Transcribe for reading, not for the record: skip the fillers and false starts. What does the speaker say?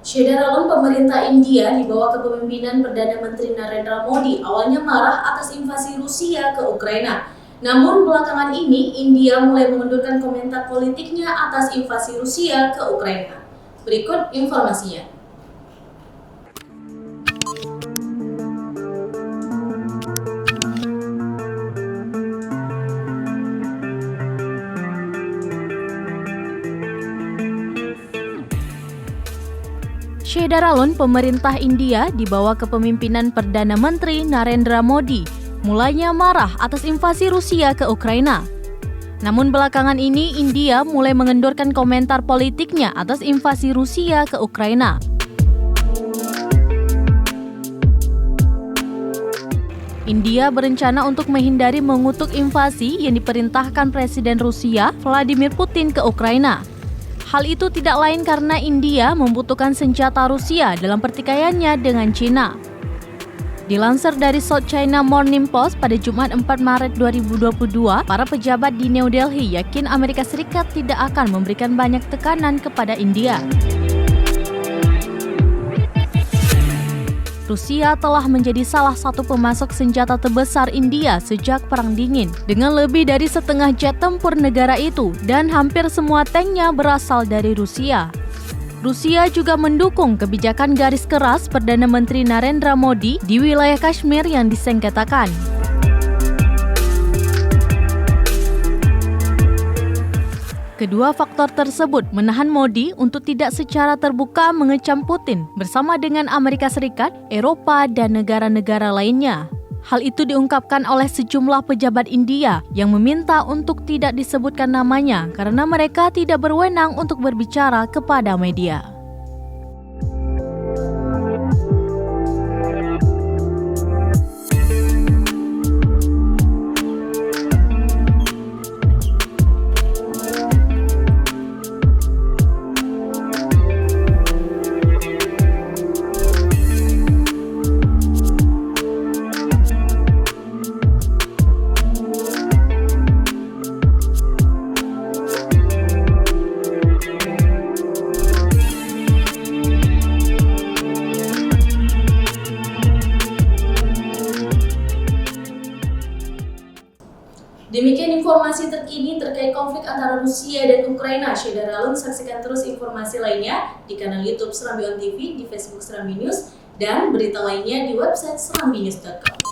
Syederalun pemerintah India di bawah kepemimpinan Perdana Menteri Narendra Modi awalnya marah atas invasi Rusia ke Ukraina. Namun belakangan ini India mulai mengendurkan komentar politiknya atas invasi Rusia ke Ukraina. Berikut informasinya. Syederalun pemerintah India di bawah kepemimpinan Perdana Menteri Narendra Modi mulainya marah atas invasi Rusia ke Ukraina. Namun belakangan ini India mulai mengendurkan komentar politiknya atas invasi Rusia ke Ukraina. India berencana untuk menghindari mengutuk invasi yang diperintahkan Presiden Rusia Vladimir Putin ke Ukraina. Hal itu tidak lain karena India membutuhkan senjata Rusia dalam pertikaiannya dengan China. Dilansir dari South China Morning Post pada Jumat 4 Maret 2022, para pejabat di New Delhi yakin Amerika Serikat tidak akan memberikan banyak tekanan kepada India. Rusia telah menjadi salah satu pemasok senjata terbesar India sejak Perang Dingin, dengan lebih dari setengah jet tempur negara itu dan hampir semua tanknya berasal dari Rusia. Rusia juga mendukung kebijakan garis keras Perdana Menteri Narendra Modi di wilayah Kashmir yang disengketakan. Kedua faktor tersebut menahan Modi untuk tidak secara terbuka mengecam Putin bersama dengan Amerika Serikat, Eropa, dan negara-negara lainnya. Hal itu diungkapkan oleh sejumlah pejabat India yang meminta untuk tidak disebutkan namanya karena mereka tidak berwenang untuk berbicara kepada media. Demikian informasi terkini terkait konflik antara Rusia dan Ukraina. Syederalun, saksikan terus informasi lainnya di kanal YouTube Serambi On TV, di Facebook Serambi News, dan berita lainnya di website serambinews.com.